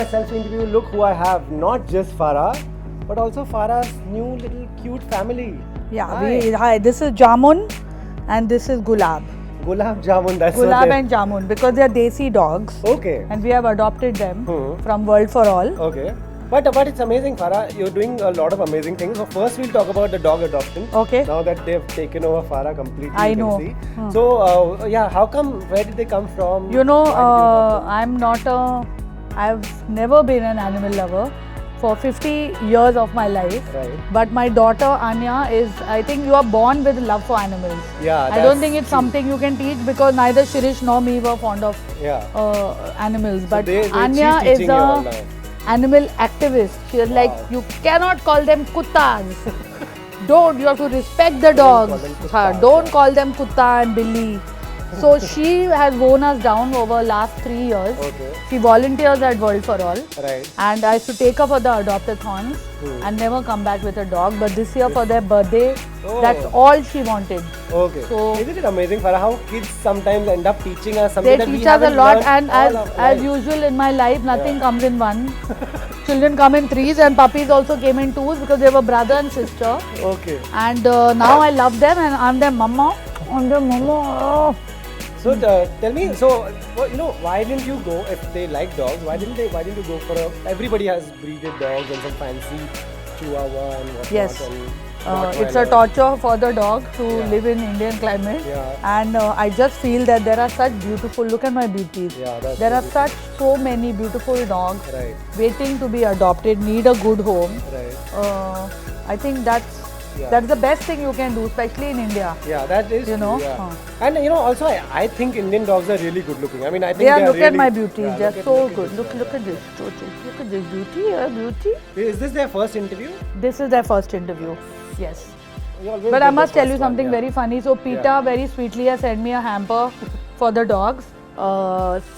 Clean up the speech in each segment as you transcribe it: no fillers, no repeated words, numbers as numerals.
myself to interview. Look who I have. Not just Farah, but also Farah's new little cute family. Yeah, Hi. hi. This is Jamun and this is Gulab. Gulab Jamun, that's what Gulab they- and Jamun because they are desi dogs Okay. and we have adopted them Hmm. from World for All. Okay. But it's amazing, Farah. You're doing a lot of amazing things. So first we'll talk about the dog adoption. Okay. Now that they've taken over Farah completely, I you can know. see. So yeah, how come? Where did they come from? You know, Why did you adopt them? I'm not a. I've never been an animal lover for 50 years of my life. Right. But my daughter Anya is. I think you are born with love for animals. Yeah. I that's don't think it's true. something you can teach because neither Shirish nor me were fond of Yeah. animals. So But she's Anya is teaching you all a now. animal activist. She was like, Wow. you cannot call them kuttas. Don't. You have to respect the dogs. call them kuttas, Don't yeah. call them kutta and billy. So she has worn us down over last 3 years. Okay. She volunteers at World for All. Right. And I used to take her for the adopt-a-thons and never come back with a dog. But this year for their birthday, that's Oh. all she wanted. Okay. So- Isn't it amazing, Farah, how kids sometimes end up teaching us something They that we teach us a haven't lot, learned and all our as life. usual in my life, nothing Yeah. comes in one. Children come in threes, and puppies also came in twos because they were brother and sister. Okay. And now I love them, and I'm their mama. I'm their mama. Oh. So tell me, so you know, why didn't you go if they like dogs? Why didn't you go for a? Everybody has breeded dogs and some fancy Chihuahua and whatnot. Yes. And It's a torture for the dog to Yeah. live in Indian climate. Yeah. And I just feel that there are such beautiful, look at my beauties. Yeah, that's There are beautiful. so many beautiful dogs Right. waiting to be adopted, need a good home. Right. I think that's Yeah. the best thing you can do, especially in India. Yeah, that is You know, true, yeah. And you know, also I think Indian dogs are really good looking. I mean, I think They are, look really, at my beauties, yeah, they're look at- so look at good. this Look one, at this, Chocho. Look at this beauty, beauty. yeah. Is this their first interview? This is their first interview. Yes. You always But get I the must tell you first one, something yeah. very funny. So Peter Yeah. very sweetly has sent me a hamper for the dogs,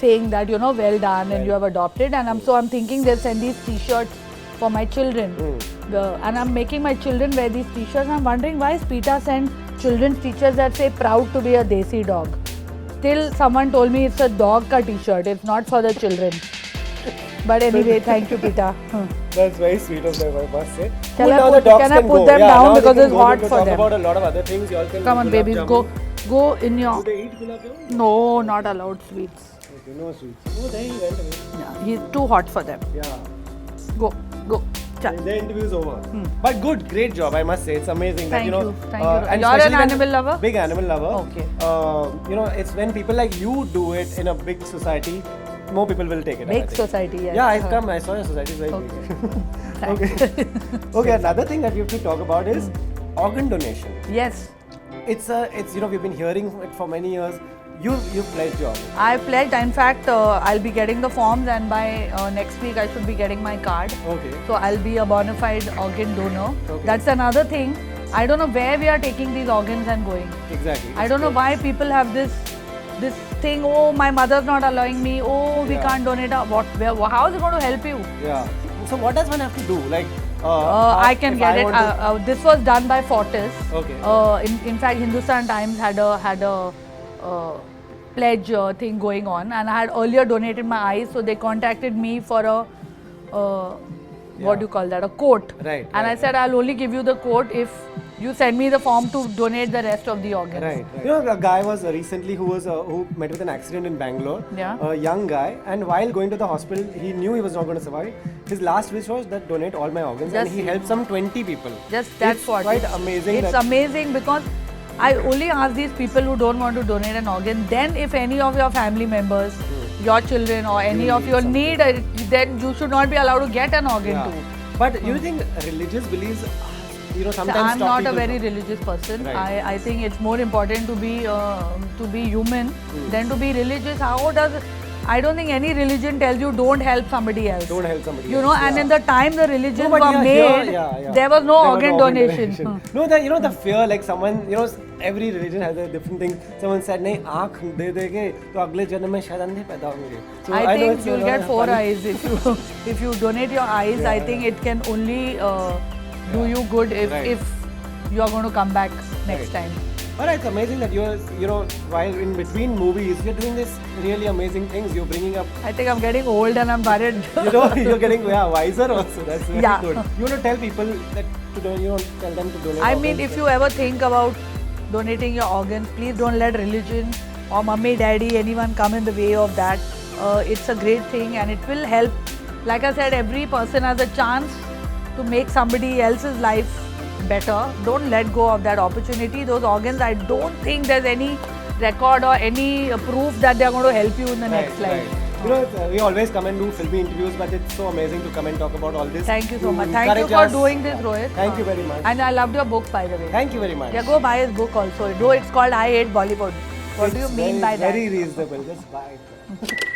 saying that well done and Right. you have adopted. And I'm thinking they'll send these T-shirts for my children. And I'm making my children wear these T-shirts. I'm wondering why is Peter send children's T-shirts that say proud to be a desi dog. Till someone told me it's a dog ka T-shirt. It's not for the children. But anyway, thank you, Peter. That's very sweet of them, I must say. Can Cool, I now put- the dogs can I put go. them Yeah, down now they because can it's go. hot We can for talk them. about a lot of other things. You all can Come on, gulab babies, jamun. go in your. Do they eat gulab jamun? No, not allowed sweets. Okay, no sweets. Oh, there he went away. Yeah, he's too hot for them. Yeah. Go. Chal. The interview is over. But good, great job, I must say. It's amazing that Thank you know. you, thank you. and You're an especially when- animal lover? Big animal lover. Okay. You know, it's when people like you do it in a big society, more people will take it. I Big think. society, yes. Yeah, I've come. I saw your society is very big. Okay. Okay. Another thing that we have to talk about is organ donation. Yes. It's we've been hearing it for many years. You pledged your organ. I pledged. In fact, I'll be getting the forms, and by next week I should be getting my card. Okay. So I'll be a bona fide organ donor. Okay. That's another thing. I don't know where we are taking these organs and going. Exactly. I don't know why people have this thing. Oh, my mother's not allowing me. Oh, we Yeah. can't donate. How is it going to help you? Yeah. So what does one have to do? Like. I can if get I it. want to- This was done by Fortis. Okay. In fact, Hindustan Times had a pledge thing going on, and I had earlier donated my eyes, so they contacted me for a what do you call that? A quote. Right, And I right, said I'll only give you the quote if you send me the form to donate the rest of the organs. Right. You know, a guy was recently who met with an accident in Bangalore. Yeah. A young guy, and while going to the hospital, he knew he was not going to survive. His last wish was that donate all my organs, and Just- he helped some 20 people. Just that's It's what. quite amazing. It's that, amazing because I only ask these people who don't want to donate an organ. Then, if any of your family members, your children, or any of you need it, then you should not be allowed to get an organ yeah. too. But you think religious beliefs, sometimes I'm stop not a people very from- religious person. Right. I think it's more important to be human than to be religious. How does I don't think any religion tells you don't help somebody else. Don't help somebody. You know, else, and yeah. in the time the religions No, but were yeah, made, yeah. there was no There organ donation. No, the fear, like someone, every religion has a different thing. Someone said, "नहीं आँख दे देंगे तो अगले जन्म में शायद अंधे पैदा होंगे." So I know think it's, you'll get 4 funny. eyes if you donate your eyes. I Yeah, think it can only do you good if Right. you are going to come back next Right. time. But it's amazing that while in between movies, you're doing this really amazing things. You're bringing up, I think I'm getting old and I'm worried. you're getting wiser also. That's very Yeah. good. You want to tell people that tell them to donate. I mean, organs. if you ever think about donating your organs, please don't let religion or mummy, daddy, anyone come in the way of that. It's a great thing and it will help. Like I said, every person has a chance to make somebody else's life better. Don't let go of that opportunity. Those organs, I don't think there's any record or any proof that they're going to help you in the next life. We always come and do filmy interviews, but it's so amazing to come and talk about all this. Thank you so much. Thank you encourage for us. doing this, Rohit. Thank you very much. And I loved your book, by the way. Thank you very much. Yeah, go buy his book also. Though it's called I Hate Bollywood. What do you mean by that? Very reasonable. Just buy it.